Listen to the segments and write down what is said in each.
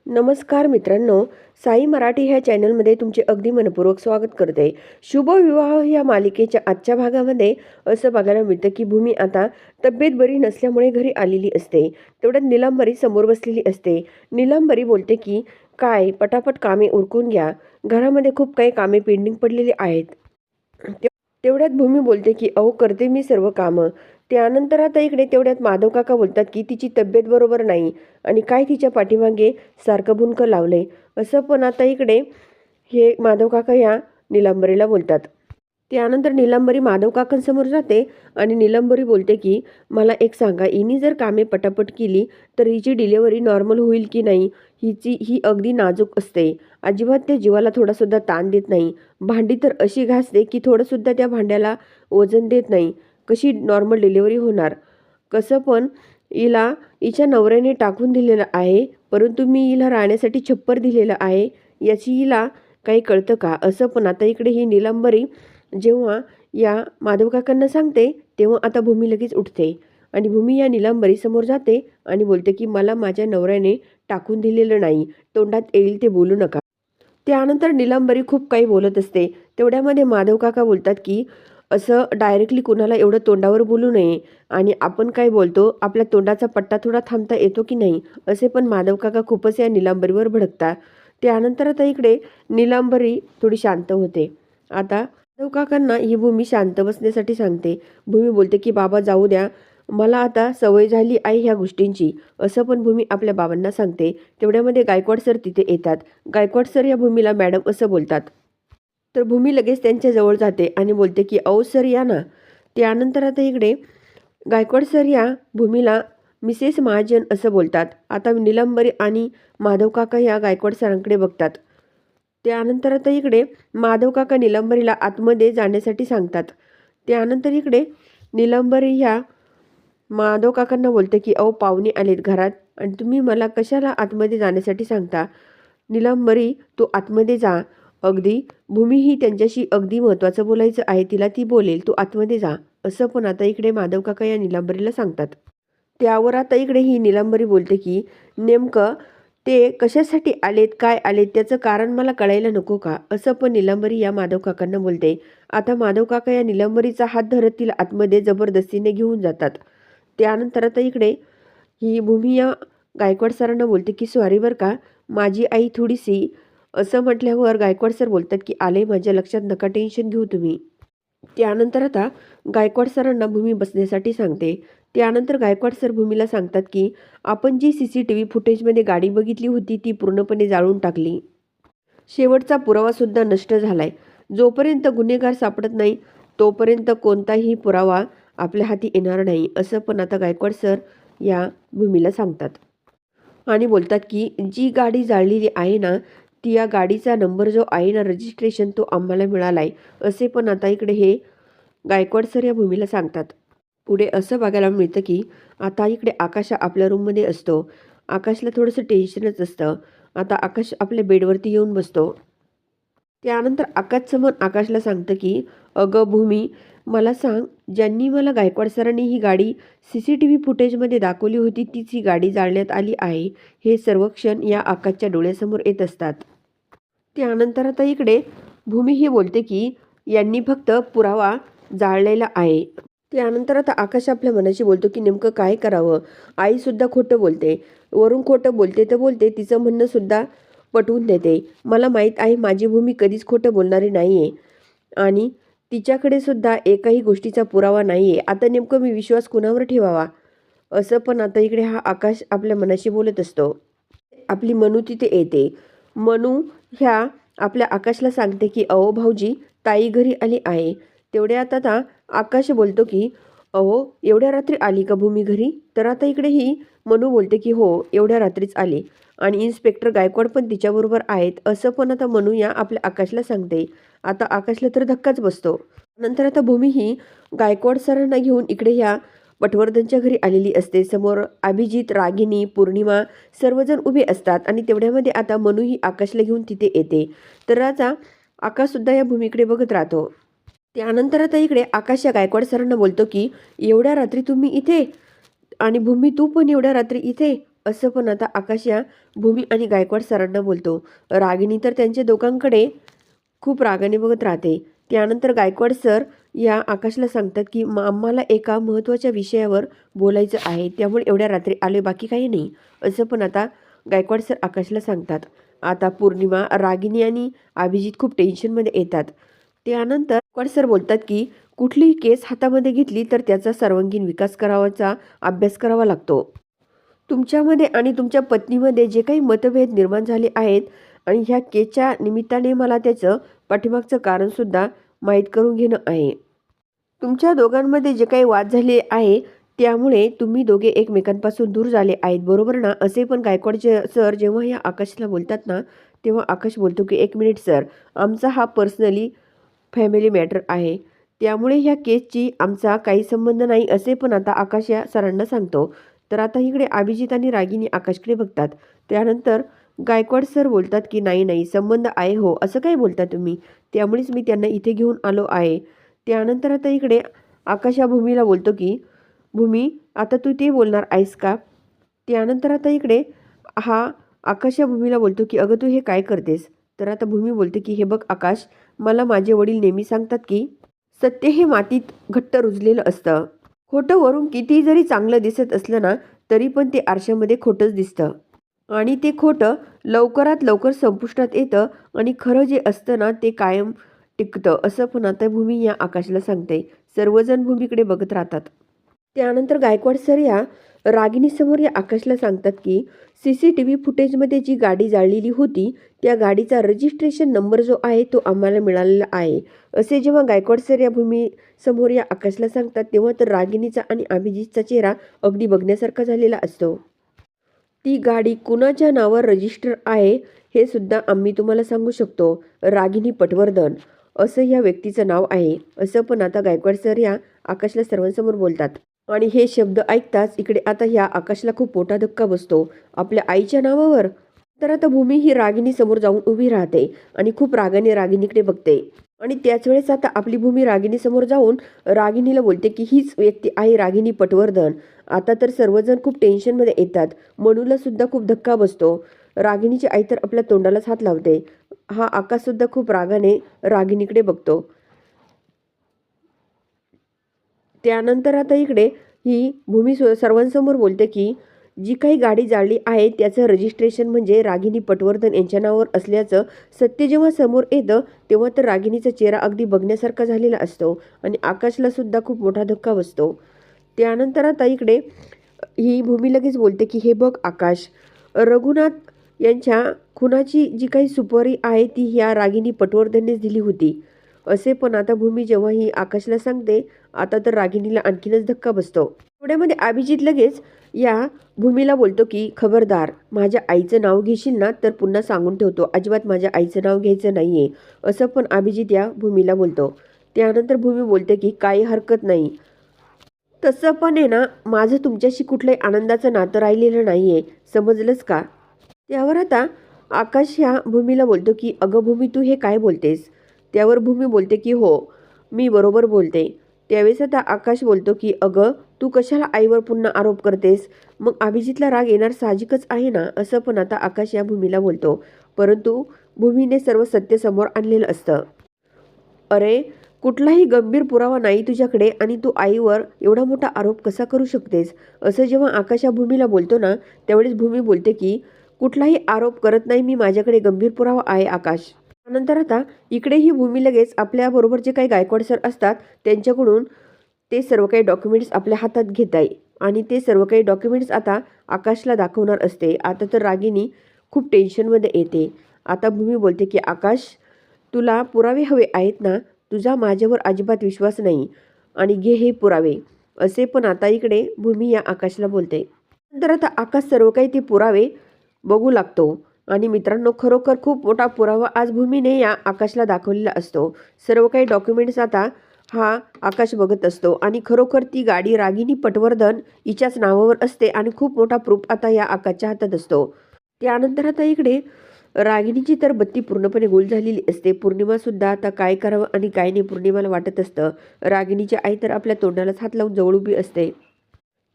नमस्कार मित्रांनो, साई मराठी ह्या चॅनलमध्ये तुमचे अगदी मनपूर्वक स्वागत करते. शुभविवाह या मालिकेच्या आजच्या भागामध्ये असं बघायला मिळतं की भूमी आता तब्येत बरी नसल्यामुळे घरी आलेली असते. तेवढ्यात नीलांबरी समोर बसलेली असते. नीलांबरी बोलते की काय पटापट कामे उरकून घ्या, घरामध्ये खूप काही कामे पेंडिंग पडलेली आहेत. तेवढ्यात भूमी बोलते की अहो करते मी सर्व कामं. त्यानंतर आता इकडे तेवढ्यात माधव काका बोलतात की तिची तब्येत बरोबर नाही आणि काय तिच्या पाठीमागे सारखं भुंकं लावलंय असं. पण आता इकडे हे माधव काका या नीलांबरीला बोलतात. त्यानंतर नीलांबरी माधव काकांसमोर जाते आणि नीलांबरी बोलते की मला एक सांगा, हिने जर कामे पटापट केली तर हिची डिलेवरी नॉर्मल होईल की नाही. ही अगदी नाजूक असते, अजिबात त्या जीवाला थोडासुद्धा ताण देत नाही. भांडी तर अशी घासते की थोडंसुद्धा त्या भांड्याला वजन देत नाही. कशी नॉर्मल डिलेवरी होणार. कसं पण हिला हिच्या नवऱ्याने टाकून दिलेलं आहे, परंतु मी हिला राहण्यासाठी छप्पर दिलेलं आहे, याची हिला काही कळतं का असं. पण आता इकडे ही नीलांबरी जेव्हा या माधव काकांना सांगते तेव्हा आता भूमी लगेच उठते आणि भूमी या नीलांबरी समोर जाते आणि बोलते की मला माझ्या नवऱ्याने टाकून दिलेलं नाही, तोंडात येईल ते बोलू नका. त्यानंतर नीलांबरी खूप काही बोलत असते. तेवढ्यामध्ये माधव काका बोलतात की असं डायरेक्टली कुणाला एवढं तोंडावर बोलू नये आणि आपण काय बोलतो आपल्या तोंडाचा पट्टा थोडा थांबता येतो की नाही असे. पण माधव काका खूपच या नीलांबरीवर भडकतात. त्यानंतर आता इकडे नीलांबरी थोडी शांत होते. आता माधव काकांना ही भूमी शांत बसण्यासाठी सांगते. भूमी बोलते की बाबा जाऊ द्या, मला आता सवय झाली आहे ह्या गोष्टींची असं. पण भूमी आपल्या बाबांना सांगते. तेवढ्यामध्ये गायकवाड सर तिथे येतात. गायकवाड सर या भूमीला मॅडम असं बोलतात. तर भूमी लगेच त्यांच्या जवळ जाते आणि बोलते की अहो सर या ना. त्यानंतर आता इकडे गायकवाड सर या भूमीला मिसेस महाजन असं बोलतात. आता नीलांबरी आणि माधव काका या गायकवाड सरांकडे बघतात. त्यानंतर आता इकडे माधव काका नीलांबरीला आतमध्ये जाण्यासाठी सांगतात. त्यानंतर इकडे नीलांबरी ह्या माधव काकांना बोलते की अहो पाहुणे आलेत घरात आणि तुम्ही मला कशाला आतमध्ये जाण्यासाठी सांगता. नीलांबरी तू आतमध्ये जा. अगदी भूमी ही त्यांच्याशी अगदी महत्त्वाचं बोलायचं आहे, तिला ती बोलेल, तू आतमध्ये जा असं. पण आता इकडे माधव काका या नीलांबरीला सांगतात. त्यावर आता इकडे ही नीलांबरी बोलते की नेमकं ते कशासाठी आलेत, काय आलेत, त्याचं कारण मला कळायला नको का असं. पण नीलांबरी या माधव काकांना बोलते. आता माधव काका या नीलांबरीचा हात धरत तिला आतमध्ये जबरदस्तीने घेऊन जातात. त्यानंतर आता इकडे ही भूमी या गायकवाड सरांना बोलते की सॉरी बरं का, माझी आई थोडीशी असं. म्हटल्यावर गायकवाड सर बोलतात की आले माझ्या लक्षात, नका टेन्शन घेऊ तुम्ही. त्यानंतर आता गायकवाड सरांना भूमी बसण्यासाठी सांगते. त्यानंतर गायकवाड सर भूमीला सांगतात की आपण जी CCTV फुटेजमध्ये गाडी बघितली होती ती पूर्णपणे जाळून टाकली. शेवटचा पुरावासुद्धा नष्ट झालाय. जोपर्यंत गुन्हेगार सापडत नाही तोपर्यंत कोणताही पुरावा आपल्या हाती येणार नाही असं. पण आता गायकवाड सर या भूमीला सांगतात आणि बोलतात की जी गाडी जाळलेली आहे ना, ती या गाडीचा नंबर जो आहे ना, रजिस्ट्रेशन, तो आम्हाला मिळाला आहे असे. पण आता इकडे हे गायकवाड सर या भूमीला सांगतात. पुढे असं बघायला मिळतं की आता इकडे आकाश आपल्या रूममध्ये असतो. आकाशला थोडंसं टेन्शनच असतं. आता आकाश आपल्या बेडवरती येऊन बसतो. त्यानंतर आकाशसमोर आकाशला सांगतं की अगं भूमी, मला सांग, ज्यांनी मला गायकवाड सरांनी ही गाडी CCTV फुटेजमध्ये दाखवली होती तीच ही गाडी जाळण्यात आली आहे. हे सर्व क्षण या आकाशच्या डोळ्यासमोर येत असतात. त्यानंतर आता इकडे भूमी ही बोलते की यांनी फक्त पुरावा जाळलेला आहे. त्यानंतर आता आकाश आपल्या मनाशी बोलतो की नेमकं काय करावं. आईसुद्धा खोटं बोलते, वरून खोटं बोलते तर बोलते, तिचं म्हणणं सुद्धा पटवून देते. मला माहीत आहे माझी भूमी कधीच खोटं बोलणारी नाही आहे आणि तिच्याकडे सुद्धा एकाही गोष्टीचा पुरावा नाही आहे. आता नेमकं मी विश्वास कुणावर ठेवावा असं. पण आता इकडे हा आकाश आपल्या मनाशी बोलत असतो. आपली मनू तिथे येते. मनू ह्या आपल्या आकाशला सांगते की अहो भाऊजी, ताई घरी आली आहे. तेवढ्यात आता आकाश बोलतो की अहो एवढ्या रात्री आली का भूमी घरी. तर आता इकडे ही मनू बोलते की हो एवढ्या रात्रीच आली आणि इन्स्पेक्टर गायकवाड पण तिच्याबरोबर आहेत असं. पण आता मनू या आपल्या आकाशला सांगते. आता आकाशला तर धक्काच बसतो. नंतर आता भूमी ही गायकवाड सरांना घेऊन इकडे ह्या पटवर्धनच्या घरी आलेली असते. समोर अभिजित, रागिनी, पौर्णिमा सर्वजण उभे असतात आणि तेवढ्यामध्ये आता मनू ही आकाशला घेऊन तिथे येते. तर आता आकाशसुद्धा या भूमीकडे बघत राहतो. त्यानंतर आता इकडे आकाश या गायकवाड सरांना बोलतो की एवढ्या रात्री तुम्ही इथे आणि भूमी तू पण एवढ्या रात्री इथे असं पण आता आकाश या भूमी आणि गायकवाड सरांना बोलतो. रागिनी तर त्यांच्या दोघांकडे खूप रागाने बघत राहते. त्यानंतर गायकवाड सर या आकाशला सांगतात की आम्हाला एका महत्त्वाच्या विषयावर बोलायचं आहे, त्यामुळे एवढ्या रात्री आले, बाकी काही नाही. असं पण आता गायकवाड सर आकाशला सांगतात. आता पौर्णिमा, रागिनी आणि अभिजित खूप टेन्शनमध्ये येतात. त्यानंतर गायकवाड सर बोलतात की कुठलीही केस हातामध्ये घेतली तर त्याचा सर्वांगीण विकास करावाचा अभ्यास करावा लागतो. तुमच्यामध्ये आणि तुमच्या पत्नीमध्ये जे काही मतभेद निर्माण झाले आहेत आणि ह्या केसच्या निमित्ताने मला त्याचं पाठीमागचं कारणसुद्धा माहीत करून घेणं आहे. तुमच्या दोघांमध्ये जे काही वाद झाले आहे त्यामुळे तुम्ही दोघे एकमेकांपासून दूर झाले आहेत, बरोबर ना? असे पण गायकवाडचे सर जेव्हा या आकाशला बोलतात ना, तेव्हा आकाश बोलतो की 1 मिनिट सर, आमचा हा पर्सनली फॅमिली मॅटर आहे, त्यामुळे ह्या केसची आमचा काही संबंध नाही, असे पण आता आकाश या सरांना सांगतो. तर आता इकडे अभिजित आणि रागिनी आकाशकडे बघतात. त्यानंतर गायकवाड सर बोलतात की नाही नाही, संबंध आहे हो, असं काय बोलता तुम्ही? त्यामुळेच मी त्यांना इथे घेऊन आलो आहे. त्यानंतर आता इकडे आकाश या भूमीला बोलतो की भूमी, आता तू ते बोलणार आहेस का? त्यानंतर आता इकडे हा आकाश या भूमीला बोलतो की अगं तू हे काय करतेस? तर आता भूमी बोलते की हे बघ आकाश, मला माझे वडील नेहमी सांगतात की सत्य हे मातीत घट्ट रुजलेलं असतं. खोटं वरून कितीही जरी चांगलं दिसत असलं ना, तरी पण ते आरशामध्ये खोटंच दिसतं. आणि ते खोटं लवकरात लवकर संपुष्टात येतं आणि खरं जे असतं ना ते कायम टिकतं, असं पण आता भूमी या आकाशला सांगते. सर्वजण भूमीकडे बघत राहतात. त्यानंतर गायकवाड सर या रागिणीसमोर या आकाशला सांगतात की CCTV फुटेजमध्ये जी गाडी जाळलेली होती त्या गाडीचा रजिस्ट्रेशन नंबर जो आहे तो आम्हाला मिळालेला आहे. असे जेव्हा गायकवाड सर या भूमी समोर या आकाशला सांगतात तेव्हा तर रागिणीचा आणि अभिजितचा चेहरा अगदी बघण्यासारखा झालेला असतो. ती गाडी कुणाच्या नावावर रजिस्टर आहे हे सुद्धा आम्ही तुम्हाला सांगू शकतो. रागिनी पटवर्धन असं या व्यक्तीचं नाव आहे, असं पण आता गायकवाड सर या आकाशला सर्वांसमोर बोलतात. आणि हे शब्द ऐकताच इकडे आता ह्या आकाशला खूप मोठा धक्का बसतो. आपल्या आईच्या नावावर? तर आता भूमी ही रागिनी समोर जाऊन उभी राहते आणि खूप रागाने रागिनीकडे बघते. आणि त्याच वेळेस आता आपली भूमी रागिनी समोर जाऊन रागिनीला बोलते की हीच व्यक्ती आहे रागिनी पटवर्धन. आता तर सर्वजण खूप टेन्शनमध्ये येतात. मनूला सुद्धा खूप धक्का बसतो. रागिनीची आई तर आपल्या तोंडालाच हात लावते. हा आकाश सुद्धा खूप रागाने रागिनीकडे बघतो. त्यानंतर आता इकडे ही भूमी सर्वांसमोर बोलते की जी काही गाडी जाळली आहे त्याचं रजिस्ट्रेशन म्हणजे रागिनी पटवर्धन यांच्या नावावर असल्याचं सत्य जेव्हा समोर येतं तेव्हा तर रागिनीचा चेहरा अगदी बघण्यासारखा झालेला असतो आणि आकाशला सुद्धा खूप मोठा धक्का बसतो. त्यानंतर आता इकडे ही भूमी लगेच बोलते की हे बघ आकाश, रघुनाथ यांच्या खुनाची जी काही सुपारी आहे ती ह्या रागिनी पटवर्धननेच दिली होती. असे पण आता भूमी जेव्हा ही आकाशला सांगते आता तर रागिनीला आणखीनच धक्का बसतो. थोड्यामध्ये अभिजित लगेच या भूमीला बोलतो की खबरदार, माझ्या आईचं नाव घेशील ना तर पुन्हा सांगून ठेवतो, अजिबात माझ्या आईचं नाव घ्यायचं नाहीये, असं पण अभिजित या भूमीला बोलतो. त्यानंतर भूमी बोलते की काही हरकत नाही, तसं पण आहे ना, माझं तुमच्याशी कुठलंही आनंदाचं नातं राहिलेलं नाहीये, समजलंच का? त्यावर आता आकाश ह्या भूमीला बोलतो की अगं भूमी, तू हे काय बोलतेस? त्यावर भूमी बोलते की हो, मी बरोबर बोलते. त्यावेळेस आता आकाश बोलतो की अगं, तू कशाला आईवर पुन्हा आरोप करतेस? मग अभिजितला राग येणार साहजिकच आहे ना, असं पण आता आकाश या भूमीला बोलतो. परंतु भूमीने सर्व सत्य समोर आणलेलं असतं. अरे, कुठलाही गंभीर पुरावा नाही तुझ्याकडे आणि तू आईवर एवढा मोठा आरोप कसा करू शकतेस? असं जेव्हा आकाश या भूमीला बोलतो ना, त्यावेळेस भूमी बोलते की कुठलाही आरोप करत नाही मी, माझ्याकडे गंभीर पुरावा आहे आकाश. त्यानंतर आता इकडे ही भूमी लगेच आपल्याबरोबर जे काही गायकवाड सर असतात त्यांच्याकडून ते सर्व काही डॉक्युमेंट्स आपल्या हातात घेत आहे आणि ते सर्व काही डॉक्युमेंट्स आता आकाशला दाखवणार असते. आता तर रागिनी खूप टेन्शनमध्ये येते. आता भूमी बोलते की आकाश, तुला पुरावे हवे आहेत ना? तुझा माझ्यावर अजिबात विश्वास नाही आणि घे हे पुरावे, असे पण आता इकडे भूमी या आकाशला बोलते. नंतर आता आकाश सर्व काही ते पुरावे बघू लागतो आणि मित्रांनो, खरोखर खूप मोठा पुरावा आज भूमीने या आकाशला दाखवलेला असतो. सर्व काही डॉक्युमेंट्स आता हा आकाश बघत असतो आणि खरोखर ती गाडी रागिनी पटवर्धन हिच्याच नावावर असते आणि खूप मोठा प्रूफ आता या आकाशच्या हातात असतो. त्यानंतर आता इकडे रागिणीची तर बत्ती पूर्णपणे गुल झालेली असते. पौर्णिमासुद्धा आता काय करावं आणि काय नाही पौर्णिमाला वाटत असतं. रागिणीची आई तर आपल्या तोंडालाच हात लावून जवळ उभी असते.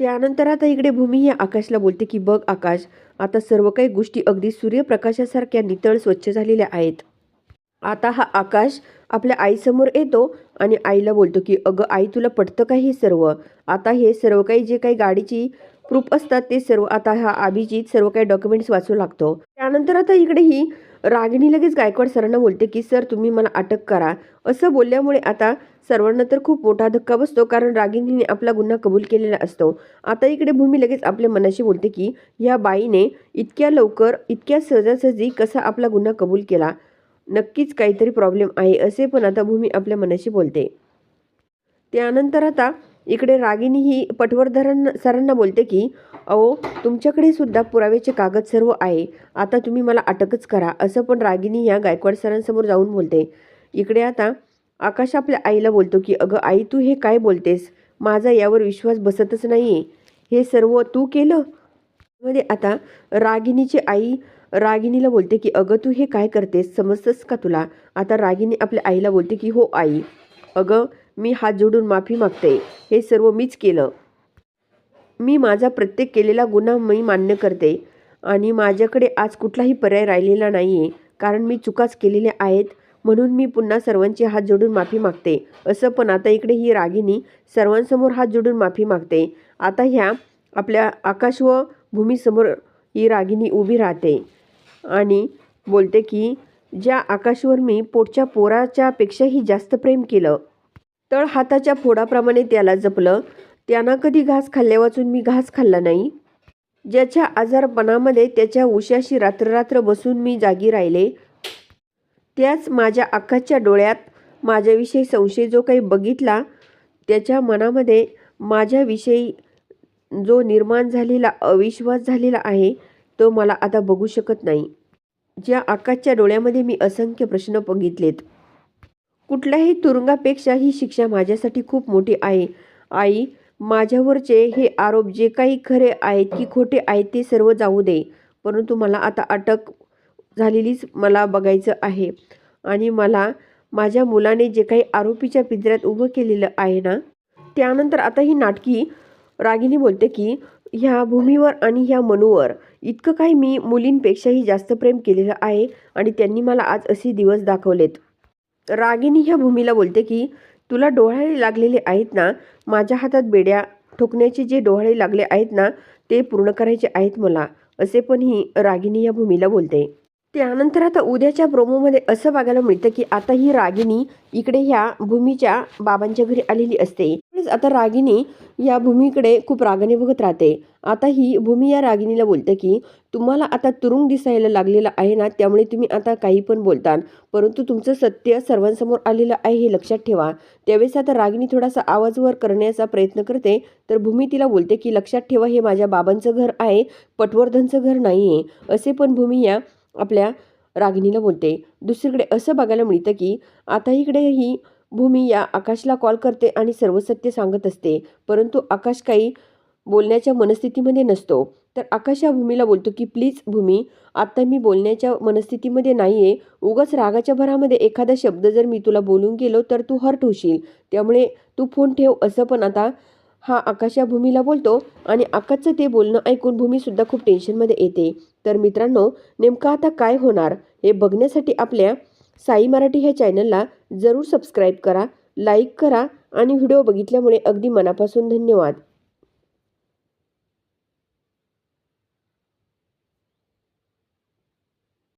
त्यानंतर आता इकडे भूमी ही आकाशला बोलते की बघ आकाश, आता सर्व काही गोष्टी अगदी सूर्यप्रकाशासारख्या नितळ स्वच्छ झालेल्या आहेत. आता हा आकाश आपल्या आईसमोर येतो आणि आईला बोलतो की अगं आई, तुला पटतं का हे सर्व? आता हे सर्व काही जे काही गाडीची प्रूफ असतात ते सर्व आता हा अभिजित सर्व काही डॉक्युमेंट्स वाचू लागतो. त्यानंतर आता इकडे ही रागिणी लगेच गायकवाड सरांना बोलते की सर, तुम्ही मला अटक करा. असं बोलल्यामुळे आता सर्वांना तर खूप मोठा धक्का बसतो, कारण रागिणीने आपला गुन्हा कबूल केलेला असतो. आता इकडे भूमी लगेच आपल्या मनाशी बोलते की या बाईने इतक्या लवकर इतक्या सहजासहजी कसा आपला गुन्हा कबूल केला, नक्कीच काहीतरी प्रॉब्लेम आहे, असे पण आता भूमी आपल्या मनाशी बोलते. त्यानंतर आता इकडे रागिणी ही पटवर्धन सरांना बोलते की अहो, तुमच्याकडे सुद्धा पुराव्याचे कागद सर्व आहे, आता तुम्ही मला अटकच करा, असं पण रागिणी या गायकवाड सरांसमोर जाऊन बोलते. इकडे आता आकाश आपल्या आईला बोलतो की अगं आई, तू हे काय बोलतेस? माझा यावर विश्वास बसतच नाहीये. हे सर्व तू केलं? मध्ये आता रागिणीची आई रागिणीला बोलते की अगं, तू हे काय करतेस, समजतंस का तुला? आता रागिणी आपल्या आईला बोलते की हो आई, अगं मी हात जोडून माफी मागते, हे सर्व मीच केलं. मी माझा प्रत्येक केलेला गुन्हा मी मान्य करते आणि माझ्याकडे आज कुठलाही पर्याय राहिलेला नाही आहे, कारण मी चुकाच केलेल्या आहेत, म्हणून मी पुन्हा सर्वांची हात जोडून माफी मागते. असं पण आता इकडे ही रागिणी सर्वांसमोर हात जोडून माफी मागते. आता ह्या आपल्या आकाश व भूमीसमोर ही रागिणी उभी राहते आणि बोलते की ज्या आकाशवर मी पोटच्या पोराच्या पेक्षाही जास्त प्रेम केलं, तळ हाताच्या फोडाप्रमाणे त्याला जपलं, त्यानं कधी घास खाल्ल्या वाचून मी घास खाल्ला नाही, ज्याच्या आजारपणामध्ये त्याच्या उशाशी रात्र बसून मी जागी राहिले, त्याच माझ्या आकाशच्या डोळ्यात माझ्याविषयी संशय जो काही बघितला, त्याच्या मनामध्ये माझ्याविषयी जो निर्माण झालेला अविश्वास झालेला आहे, तो मला आता बघू शकत नाही. ज्या आकाशच्या डोळ्यामध्ये मी असंख्य प्रश्न बघितलेत, कुठल्याही तुरुंगापेक्षा ही शिक्षा माझ्यासाठी खूप मोठी आहे. आई, माझ्यावरचे हे आरोप जे काही खरे आहेत की खोटे आहेत ते सर्व जाऊ दे, परंतु मला आता अटक झालेलीच मला बघायचं आहे आणि मला माझ्या मुलाने जे काही आरोपीच्या पिंजऱ्यात उभं केलेलं आहे ना. त्यानंतर आता ही नाटकी रागिणी बोलते की ह्या भूमीवर आणि ह्या मनूवर इतकं काही मी मुलींपेक्षाही जास्त प्रेम केलेलं आहे आणि त्यांनी मला आज असे दिवस दाखवलेत. रागिणी ह्या भूमीला बोलते की तुला डोहाळे लागलेले आहेत ना, माझ्या हातात बेड्या ठोकण्याचे जे डोहाळे लागले आहेत ना, ते पूर्ण करायचे आहेत मला, असे पण ही रागिणी या भूमीला बोलते. त्यानंतर आता उद्याच्या प्रोमोमध्ये असं बघायला मिळतं की आता ही रागिणी इकडे ह्या भूमीच्या बाबांच्या घरी आलेली असते. आता रागिणी या भूमीकडे खूप रागाने बघत राहते. आता ही भूमी या रागिणीला बोलते की तुम्हाला आता तुरुंग दिसायला लागलेला आहे ना, त्यामुळे तुम्ही आता काही पण बोलता, परंतु तुमचं सत्य सर्वांसमोर आलेलं आहे हे लक्षात ठेवा. त्यावेळेस आता रागिणी थोडासा आवाज वर करण्याचा प्रयत्न करते, तर भूमी तिला बोलते की लक्षात ठेवा, हे माझ्या बाबांचं घर आहे, पटवर्धनचं घर नाही आहे, असे पण भूमी या आपल्या रागिणीला बोलते. दुसरीकडे असं बघायला मिळतं की आता इकडे ही भूमी या आकाशला कॉल करते आणि सर्व सत्य सांगत असते, परंतु आकाश काही बोलण्याच्या मनस्थितीमध्ये नसतो. तर आकाश या भूमीला बोलतो की प्लीज भूमी, आता मी बोलण्याच्या मनस्थितीमध्ये नाही आहे, उगाच रागाच्या भरामध्ये एखादा शब्द जर मी तुला बोलून गेलो तर तू हर्ट होशील, त्यामुळे तू फोन ठेव, असं पण आता हा आकाश या भूमीला बोलतो आणि आकाशचं ते बोलणं ऐकून भूमीसुद्धा खूप टेन्शनमध्ये येते. तर मित्रांनो, नेमकं आता काय होणार हे बघण्यासाठी आपल्या साई मराठी ह्या चॅनलला जरूर सबस्क्राईब करा, लाईक करा आणि व्हिडिओ बघितल्यामुळे अगदी मनापासून धन्यवाद.